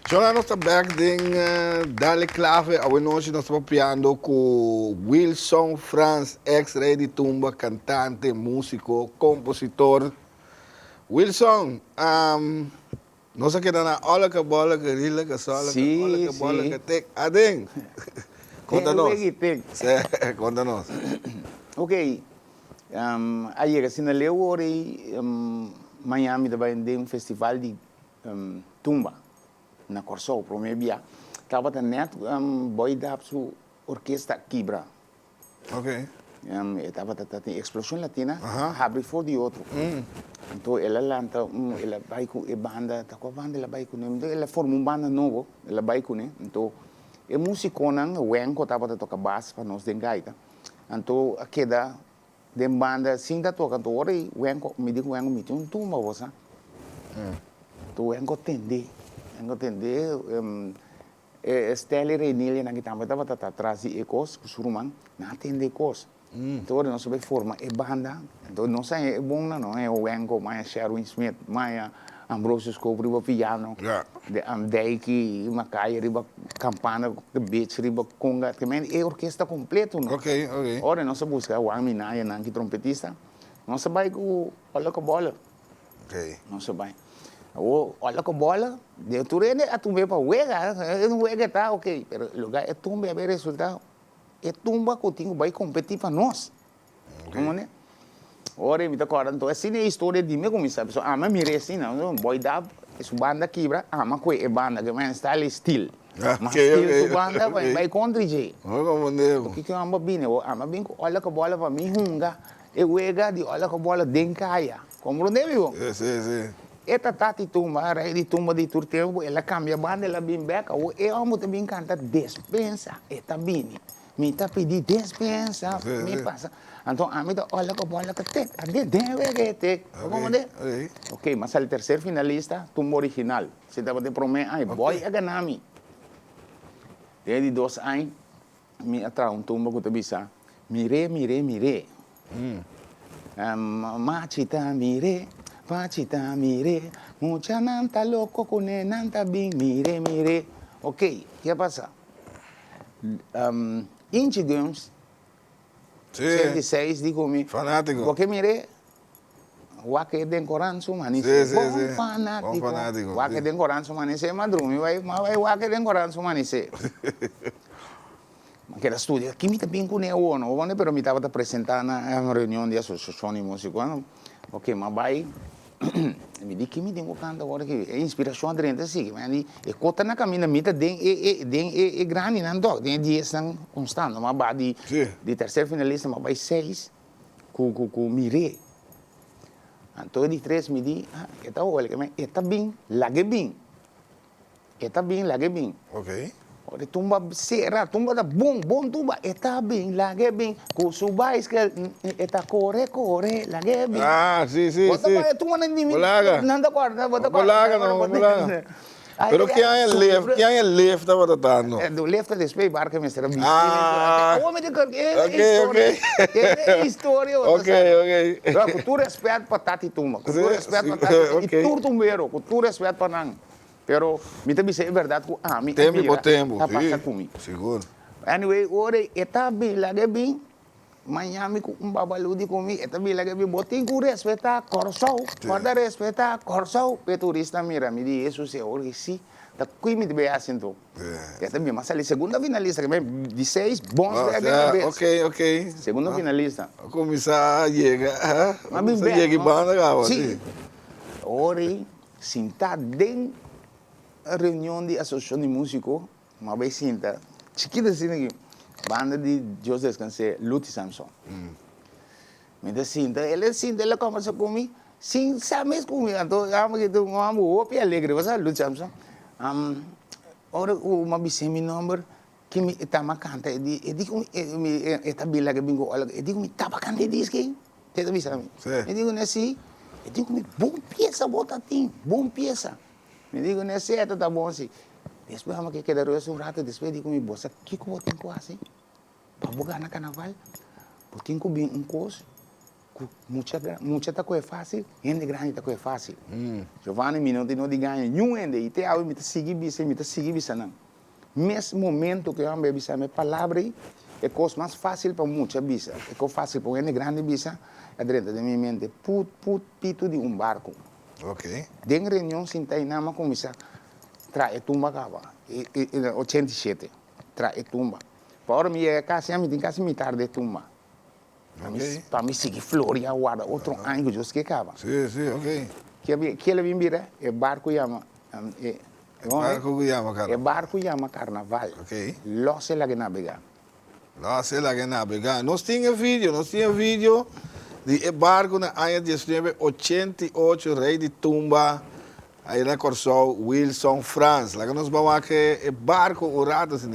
Jola nós estamos back Dale Clave, a nós estamos piando com Wilson Franz, ex-rei de tumba, cantante, músico, compositor. Wilson, nós aqui na olha que bola que rila que sola, Sim, olha que bola sim. que tec, adem. Conta-nos. Conta-nos. Ok. Ayer assim na leu ori Miami também tem festival de tumba na Corsol, primeiro dia. Tava net boy da su orquestra Kibra. Ok. Tava tem explosão latina, abre for de outro. Então ela lanta, ela vai com a banda, tá com a banda ela vai com, então ela forma banda novo, ela vai com, então e musicona, o Wenko tava toca bass para nós den gaita. Então a queda de banda sim da toca, então ori Wenko me digo Wenko me tinha tumba você. Então Wenko tende Stelle Renilha na guitarra estava atrás de ecos, surumang, na atende ecos. Então nós vai formar a banda, então não sei é bom não é o Wenko, mais Sherwin Smith, mais Ambrosio Scope, riba piano, de Amdeiki, Macaia, riba campana, de beach, riba conga, também é orquestra completo, não? Ok. Ora nós busca o Aminaya, que trompetista, nós vai com olha com bola. Ok. Nós vai. Olha com bola, de turene a tumba para uega tá ok, pero lugar é tumba a ver resultado. É tumba que tinha vai competir para nós. Como né? Ora me tá corando, então assim é a história de me como sabe, ama me assim não, boy da essa banda quebra, ama que é banda que man style still. Mas still banda vai contra DJ. Como né? O que ama bem, ama bem olha com bola para mim hunga, e uega de olha com bola dencaia. Compreendeu? Sim. Esta tati tumba, rei de tumba de tur tempo, ela cambia banda, ela bem back, ou eu amo também cantar despensa, esta bem, me tá pedir despensa, me passa. Então, a mim tá, olha que bola que tem, a de deve que tem, como é? Ok, mas o terceiro finalista, tumba original, se tava de prometer, ai, boy, é ganami. Desde 2 anos, me atrás tumba que eu te bisa, mire. Machita, mire. Pachita, mire, mucha nanta loco con nanta bing, mire. Ok, ¿qué pasa? Inchi Guns, 76, digo-me. Fanático. Porque mire, Wake den Coranzo, manice. Sim. Fanático. Wake den Coranzo, manice, madrumi, vai Wake den Coranzo, manice. Que era estúdio. Aqui me também com o ono, pero me estava apresentando na reunião de associação de música. Ok, mas vai. Me diz que me tem cantando agora que é inspiração adrente assim, mas e cota na caminha mita den grande não dog, den 10 não constante, mas vai de terceiro finalista, mas vai 6 com mire. Então de 3 me diz, está olha que está bem, lage bem. Ok. Ora tumba serra, tumba da bom tumba, está bem, lage bem, com subais que está corre, lage bem. Sim. Bota para tumba não dimite, não da guarda, bota Bolaga. Pero quem é left estava tratando? Do left da space barca me será visto. Homem de história. Ok. Com tu respeito para tati tumba, com tu respeito para tati e tu tumbeiro, com tu respeito para não. Pero me também é verdade que a mim tempo, tá passa comigo. Seguro. Anyway, ora está bem, lage bem. Miami com babalude comigo, está bem, lage bem. Botem com respeitar Corsol, pode respeitar Corsol. O turista mira, me diz isso se hoje sim. Tá com me bem assim então. Esta bem, mas ali segunda finalista que de 6 bons Ok. Segunda finalista. Começar a chegar, chega banda agora. Sim. Ora, sentar dentro a reunião de associação de músicos, uma vez sinta, chiquita assim aqui, banda de José Descansé, Luti Samson. Me sinta, ele conversa comigo, sim, sabes como então, que tu amo o alegre, você luta, ora uma bisemi number que me tama canta, digo esta bila que bingo, digo me tapa canta diz que, te avisa mim. Digo nesse, digo me bom pieza bota tim, bom pieza. Me digo nesse tá bom assim. Depois vamos que quedar um rato, depois digo me bossa, que como tem quase, para bogar na carnaval, porque tem que bem coisa. Muita tá coisa fácil, gente grande tá coisa fácil. Giovanni me não de ganho nenhum ainda, e até me tá seguir bisa não. Mesmo momento que eu bebi essa palavra é coisa mais fácil para muita bisa, é coisa fácil para gente grande bisa, é dentro da minha mente, pito de barco. Ok. Den reunião sem ter nada com bisa, trai tumba cava, 87, trai tumba. Para mim é casa, me tem casa me tarde tumba. Para mim seguir Flória, guarda outro ano que eu esqueci cava. Sim, ok. Que ele vem vir é barco chama barco chama carnaval. Ok. Lá se lá que navegar. Lá se lá que navegar. Nós tínhamos vídeo de barco na ano de 1988, rei de tumba, aí na Corsol, Wilson, France. Lá que nós vamos aqui, é barco urado assim.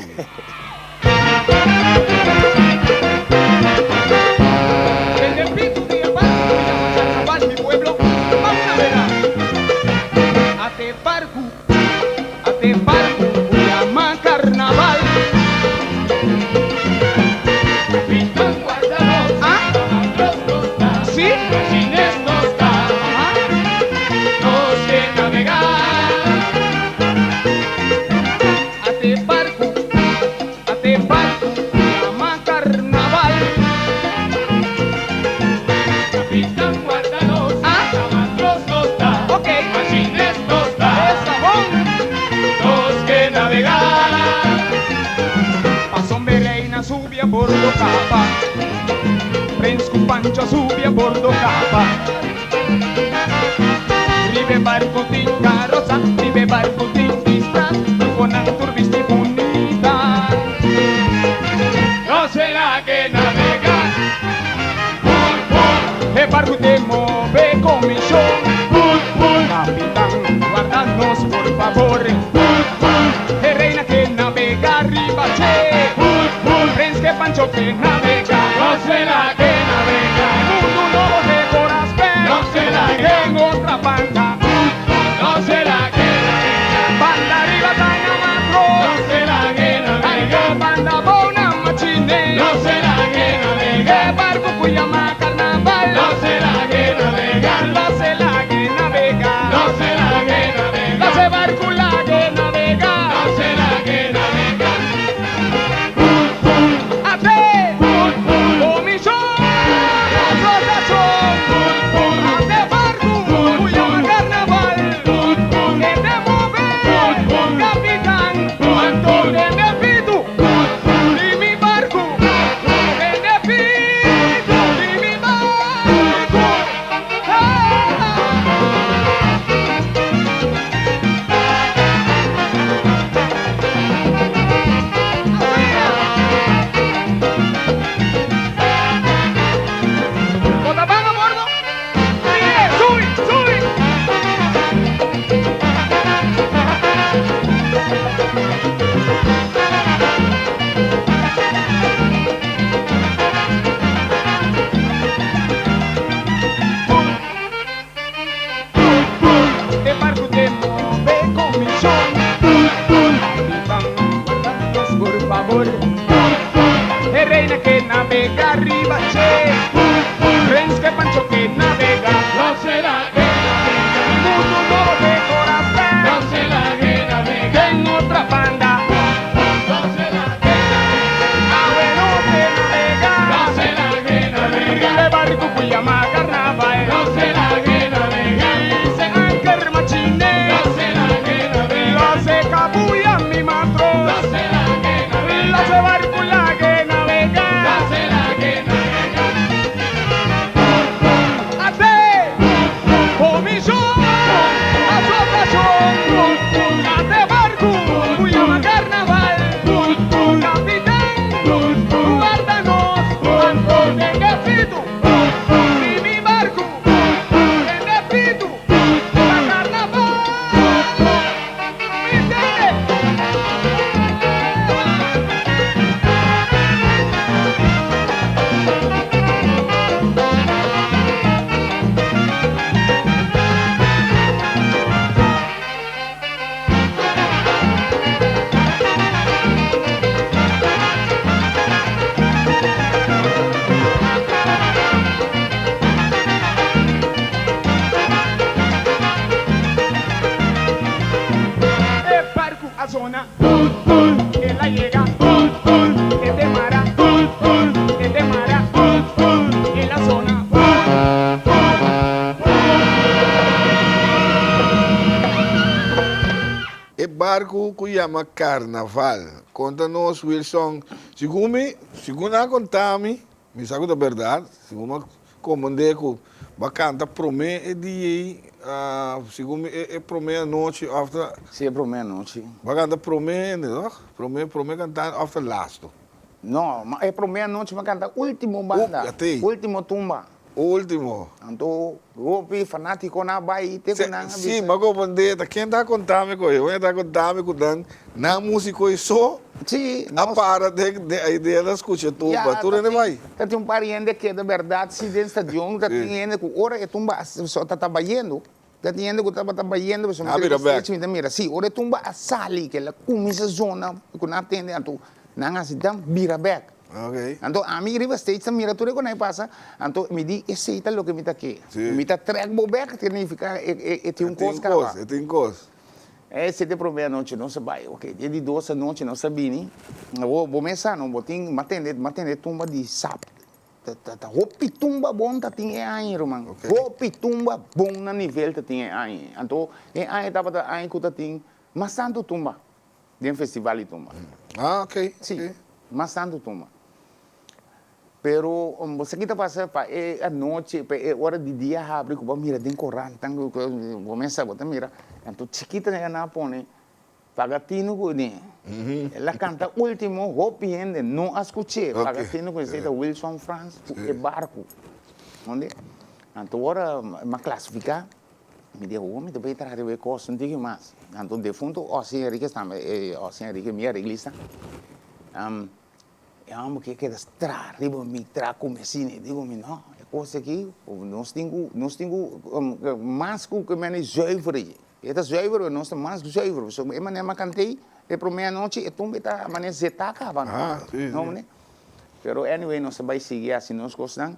En el pico de Abarco, carnaval, mi pueblo, vamos a ver. A te barco, llama carnaval. Capitán guardados, ¿sí? Sin estos nos que navegar. A te barco, llama carnaval. Capitán guardados, los da, ok, machines nos da, los que navegar. Pasón de reina subia a bordo capa, Prensco Pancho subia a bordo capa. Ribe barco tin carroza, ribe barco tin disfraz, con turbista y bonita. No será que navegar. El barco te mueve comisión. Capitán, guárdanos por favor. Reina que navega arriba, che. Prens que Pancho que navega. No será que navega. Mundo nuevo de corazón. No será que en otra banda. No será que navega. Banda arriba, taña macro. No será que navega. Banda bona machine. No será que navega. El barco cuya carnaval. No será que navega. No será que navega. No será que navega. No se barco la que navega. No será que navega. Ate, comisión, asociación. Ate barco, cuya carnaval. Que te mueve, capitán. Antonio de Pitu. Y mi barco. De Pitu. Y mi barco. ¿Bota pan a bordo? ¡Sube, sube! El barco te mueve comisión. Capitán, guárdanos por favor. El reina que navega arriba, che. Prens que Pancho que navega. No será que navega. Mundo nuevo de corazón. No será que navega. En otra banda. No será que navega. Bueno que navega. No será que navega. El barco cuya carnaval. No será que navega. Y se anker machine. No será que navega. Lo se cabulla mi matro. No será que navega. Lo se barco la que navega. No será que navega. Ate, la llega, es de Mara, es de Mara, en la zona. O barco que chama Carnaval. Conta-nos, Wilson. Segundo a contar-me, me sabe da verdade, segundo a comandei que vai cantar promê e dia, segundo é promê a noite, after... Sim, é promê a noite. Vai cantar promê, não? Promê cantar after last. Não, mas é promê a noite, vai cantar último banda, último tumba. Último. Então, o fanático na Bahia, tem que não sim, mas eu mandei, quem está contando com eu está contando com dan, na música só, sim, a para a ideia da escuta tumba, tudo não vai. Tem um pariente que de verdade se dentro do estadião, tá tendo que ora é tumba, só tá trabalhando. Tá tendo que está trabalhando, mas mira, sim, ora é tumba a sali que ela começa a zona, que não atende, então não assim dá vira back. Okay. Então, a mim riba stage sa mira tudo quando passa, então me di aceita lo que me tá aqui. Me tá track back significa tem um coisa cara. Tem coisa. Se te promete a noite não se vai, ok? Dia de 12 noite não sabe nem. Vou começar não, vou tem matender tumba de sap. Tá roupa tumba bom tá tem aí, irmão. Roupa tumba bom na nível tá tem aí. Então, aí tava aí que tá tem mas santo tumba. De festival de tumba. Ah, ok. Sim. Mas santo tumba. Pero você que está passando a noite, é hora de dia abre, que mira tem corante, tanto começa a botar mira, então chiquita né na põe, pagatino com ele, ela canta último, hopi ainda não escutei, pagatino com esse Wilson France, é barco, onde, então hora me classificar, me deu homem também trazer o costo não tem mais, então defunto, assim Henrique também, assim Henrique minha reglista. Eu que queda estar, riba me tra comecine, digo me não, é coisa aqui, nós temos mais que menos zuiver, esta zuiver nós temos mais zuiver, so é maneira cantei, é para meia noite, é tumbe tá maneira zeta acaba, não né? Pero anyway nós vai seguir assim nós gostamos,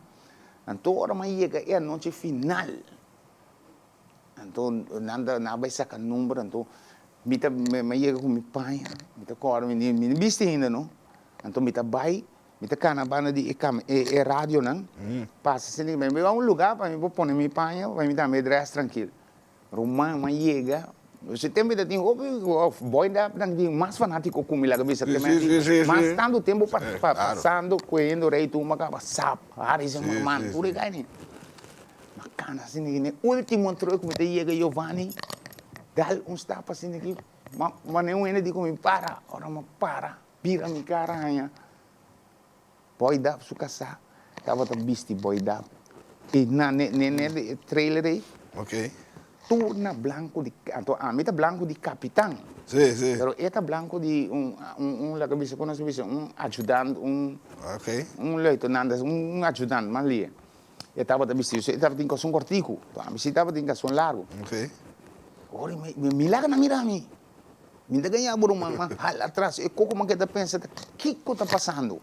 então hora mais chega é a noite final, então nada vai sacar número, então me chega com meu pai, me tá cora, me viste ainda não? Então, me vai, me cana bana de rádio, não? Passa assim, me vai um lugar para me pôr meu pai, vai me dar me dress tranquilo. Romã, mas chega, você tem que ter boy da mais fanático como ele cabeça também. Mas tanto tempo passando, coendo rei tu uma capa sap, aris man, tudo aí né. Macana assim, né? Último troco me chega Giovanni, dal stap assim aqui, mas nem ele digo me para, ora me para. Pira mi cara, boy da suka sa, tava tá bisti boy da, e na trailer aí, ok, turna blanco de, então a meta blanco de capitão, sim, pero eta blanco de la cabeça com ajudante, leutnante, ajudante, malia, e tava tá bisti, e tava tem que um cortico, a mim tava tem que largo, ok, ora me larga na mira mi. Minta ganhar por uma hal atrás, e como que tá pensando, que está passando?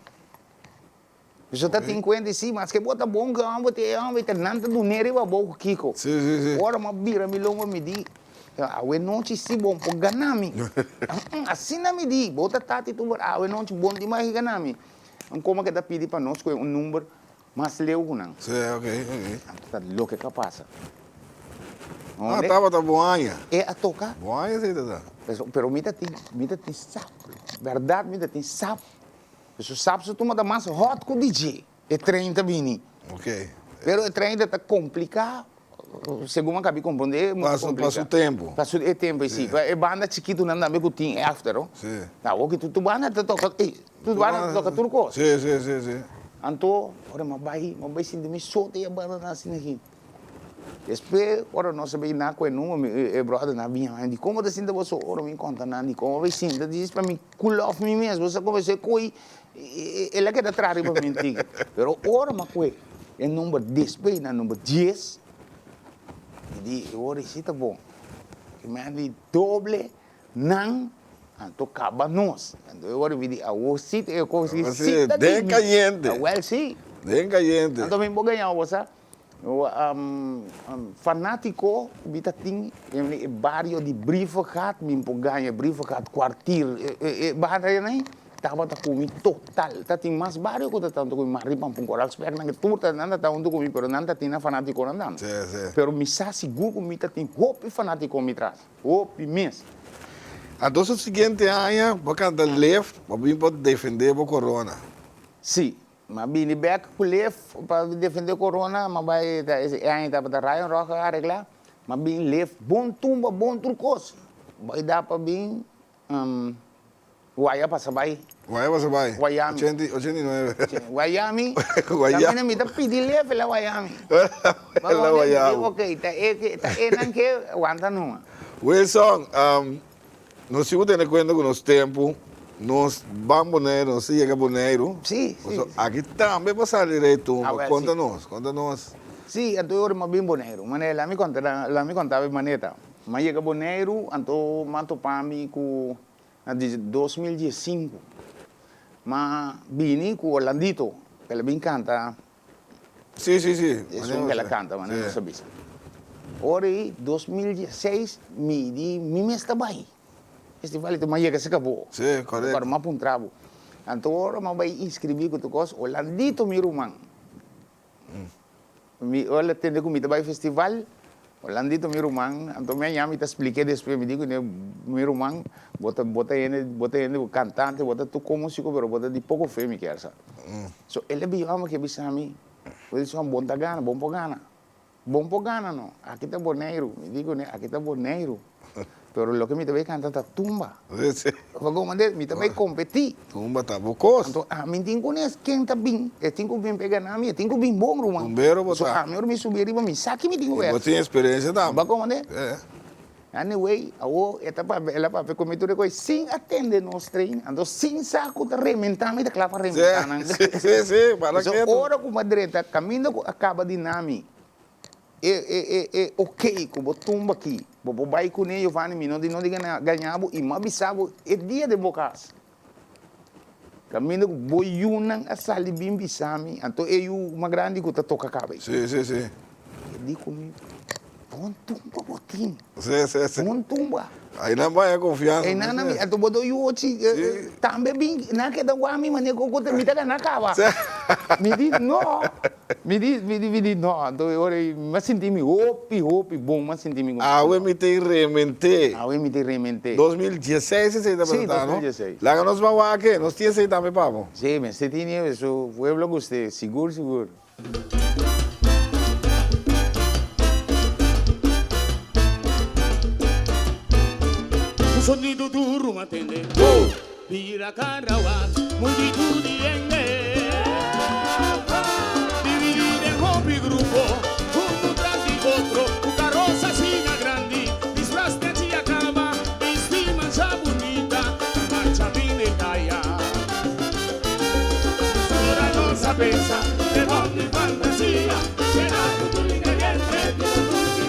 Você está tem conta sim, mas que bota bom que vamos ter nada do nere va bom Kiko. Sim. Ora uma bira me longa me di, a noite sim bom por ganami. Assim não me di, bota tati tu a noite bom demais ganami. Como que tá pedir para nós com número mais leu não? Sim, ok. Tá louco que passa. Tava boanha. É a tocar. Boanha sim tá. Pero mita tem sapo, verdade mita tem sapo. Isso sapo se toma da mais hot com o DJ, é 30 vini. Ok. Pero é 30 tá complicado, segundo eu acabei de compreender. Passa o tempo. Passa o tempo, sim. É banda chiquito não dá bem que tem after, não? Sim. Tá, o que tu banda te toca, tu banda toca tudo coisa. Sim. Então, ora mas vai sentir me solta e a banda assim aqui. Depois, ora nós sabemos na coisa não, brother na minha mãe, como você sente você, ora me conta nada, como você sente, diz para mim, cool off me mesmo, você conversa com ele, ele quer atrás para mim, pero ora uma coisa, é número 10, depois na número 10, e diz, ora isso tá bom, que me ande doble, não, então acaba nós, então ora me diz, o sítio é como se den caliente, well sim, den caliente, então me vou ganhar você. Fanático, bita ting, barrio de brieven gaat, min poganya brieven gaat, kwartier, bahaya na tava ta kumi total, ta ting mas barrio ko ta tanto kumi mari pampung koral spek nang turta nanda ta unto kumi pero nanda tina fanático nandan. Pero misa sigur kumi ta ting hopi fanático mitras, hopi mes. Entonces, el siguiente año, vos cantas left, vos bien para defender o corona. Sí, mas bini back ku left para defender corona, mas vai ainda para Ryan Roja arreglar, mas bini left bom tumba, bom turcos. Vai dar para bem Guaya pasabay. Guaya pasabay. Guayami. 89. Guayami. Guayami. Kami na mita pidile pela Guayami. La Guayami. Okay, ta enan que aguanta numa. Wilson, nós sigo tendo cuenta com os tempos, nós vamos boneiro, nós chega boneiro. Sim, sim. Aqui também passa direito, conta-nos. Sim, então eu era bem boneiro, mas lá me contava maneta. Mas chega boneiro, então manto para mim com 2015, mas vini com Orlandito, que ele bem canta. Sim. Isso que ela canta, mas não sabia. Ora, 2016, me está bem. Festival itu mas chega se acabou. Sim, correto. Para mais um trabo. Então ora, mas vai inscrever com tu coisa, Orlandito me rumang. Olha, tende comida vai festival. Orlandito mi rumang, anto me llama y te expliqué después, me digo, mi rumang, bota en cantante, bota tu como músico, pero bota de poco fe, mi quersa. So, ele biama que bisa a mí, pues dice, bom po gana, no, aquí está boneiro, me digo, aquí está boneiro, pero lo que me te ve cantar está tumba. Sí. Como me te ve competir. Tumba está bocos. Então, a mim tem que quem está bem, tem que bem pegar na minha, tem que bem bom, rumang. Bombeiro botar. So, a mim me subir e me saque me digo, você tem experiência também. Ba como né? Anyway, ela para comitura coisa sem atender nos trein, ando sem saco de rementar, me da clava rementar. Sim, para que. So, ora com madreta, caminho acaba de nami. Ok, como tumba aqui, vou vai com ele, vai me não diga ganhavo e mais bisavo é dia de bocas. Caminho boiunan a sali bim bisami, então eu uma grande que toca cabeça. Sim. Digo comigo, bom tumba botim. Sim. Bom tumba. Aí não vai a confiança. Aí não me, então bodo eu hoje também bem, na que da guami mane ko me taga na cava. Me diz não. Me diz não, então eu me senti me hopi, bom, me senti me. Eu me te remente. 2016 você está perguntando? Sim, 2016. Lá que nós vamos aqui, nós tínhamos aí também, papo. Sim, me senti isso, pueblo que você, seguro. Un sonido duro me atende, vira carrawat, multitud de dividir en hobby grupo, uno tras de otro, un carroza sin grande, disfraz de chiacaba, vestimenta bonita, marcha bien de talla. Ahora no sabes de dónde fantasía, será tu ingrediente, tu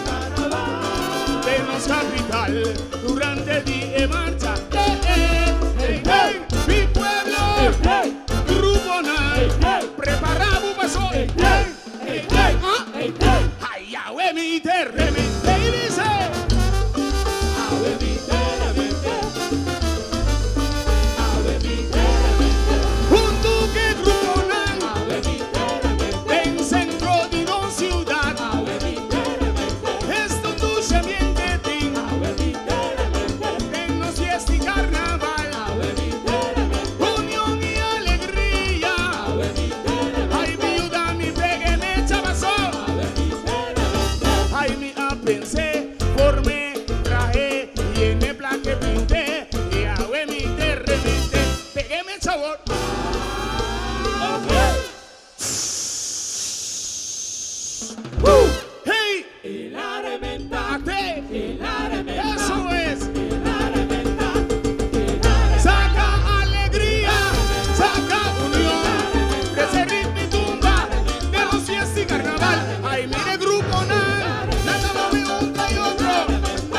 carnaval. Venus capital, durante el día marcha, mi pueblo, Grupo Nal, preparamos paso, ay, ya, mi terremente, y dice, un duque Grupo Nal, en centro de una ciudad, esto tú se miente, en los días de carnaval, unión y alegría, ay, mi ayuda, mi pegue, me chavazó, ay, mi pensé, formé, traje, y en el plan que pinté, y ahora mi terremente, pegué mi sabor. Hey, el arrementate, eso es. Saca alegría, saca unión, de ese ritmo y tumba, de los fiestas y carnaval. Ay, mire Grupo Nal, nada más me junta y otro,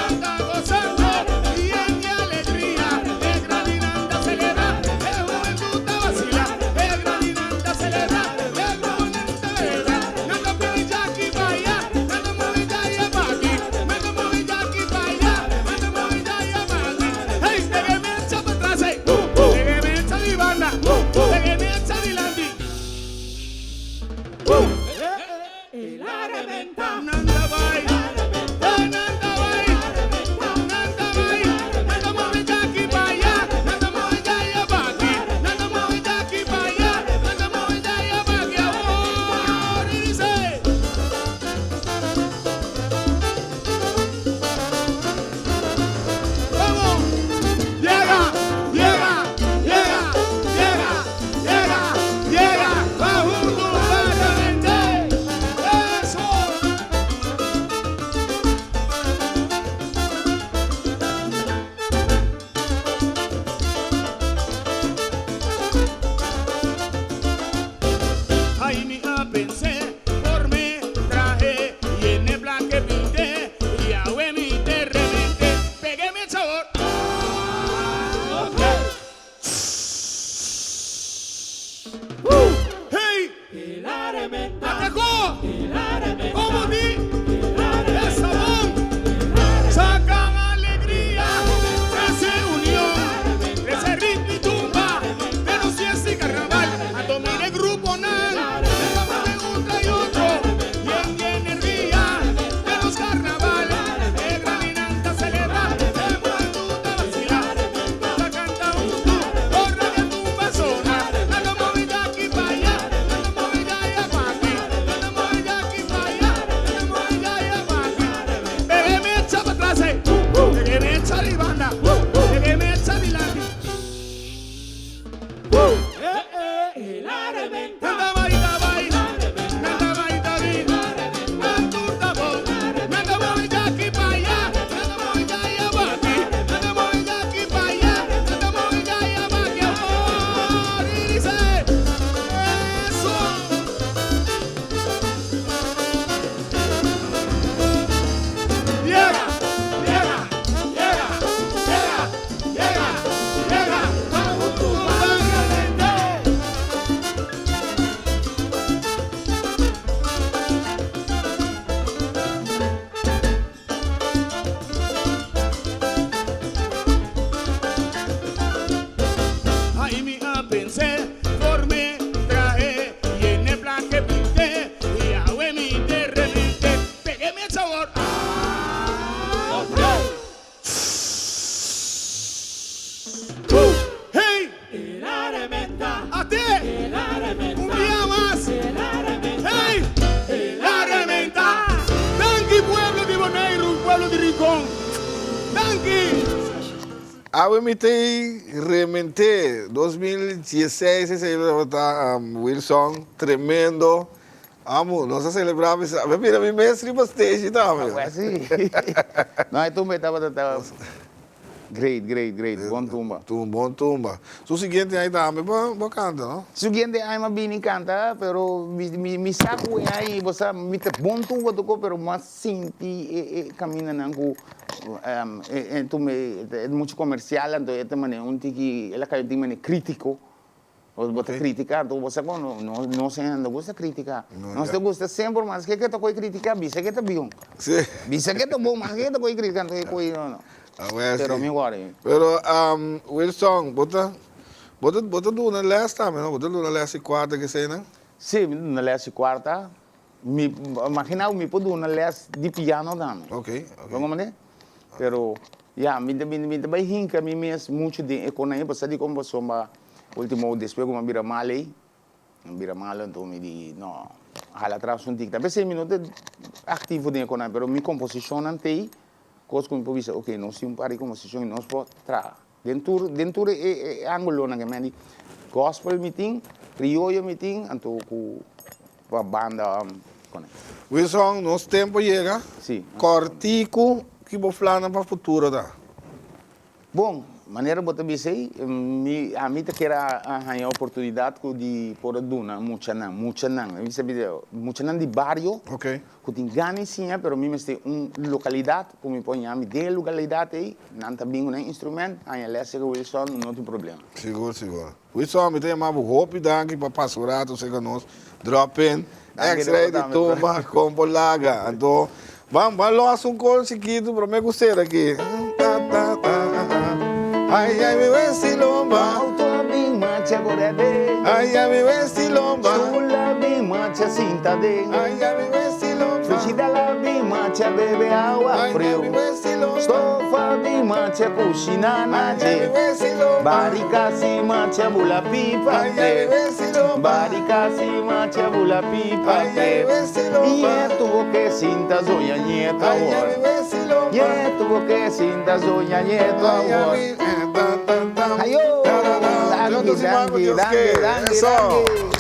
anda gozando, y en mi alegría, el gradinanda celebra, el juventud vacila, el gradinanda celebra. Ahora me te remente 2016 se celebra Wilson tremendo. Amo, nós celebramos. Mira mi mestre bastante também. Sim. Não, tu me estava great. Bom tumba. Bom tumba. O seguinte aí também, bom canta, não? O seguinte aí uma bini canta, pero me saco aí, você me te bom tumba tocou, pero mas sinti camina nangu. Tu me é muito comercial, então é também tiki, ela caiu de crítico. Você criticar, então você não se anda, gosta de criticar. Não se gosta sempre, mas que tu vai criticar, bisa que tá bom. Sim. Bisa que tá bom, mas que tu vai criticar, não. Pero me guarda. Pero Wilson, bota do na leste também, não? Bota do na leste quarta que sei, né? Sim, na leste quarta. Imagina me pôr na leste de piano também. Ok. Vamos mané? Pero me vai rinca me mesmo muito de economia, porque de como você último después como mira mal então me di no hala atrás um tic também 6 minutos ativo de economia pero mi composição ante coisa como improvisa ok não se pari composição nós pode tra dentro é ângulo na que me gospel meeting criollo meeting então com a banda Wilson nosso tempo chega sim cortico que vou falar para futuro tá bom maneira bota bisei a mim te quer a oportunidade de por duna mucha nan você video mucha nan de barrio ok que tem ganho sim pero mim este localidade como me põe a mim de localidade aí não tá bem um instrumento aí ela chega o Wilson não tem problema seguro Wilson me tem mais hope daqui para passorato chega nós drop in extra de tumba com bolaga então vamos lá um cor chiquito para me gostar aqui Ay, mi vestilomba. Auto bing macha gorede. Ay, mi vestilomba. Chula bing macha cinta de. Ay, mi vestilomba. Frigida la bing macha bebe agua frío. Ay, mi vestilomba. Estofa bing macha cocina nache. Ay, mi vestilomba. Barika si macha bula pipa. Ay, mi vestilomba. Barika si macha bula pipa. Ay, mi vestilomba. Y tuvo que cinta zoya nieto. Ay, mi vestilomba. Y tuvo que cinta zoya nieto. Ay, Ayo, danke.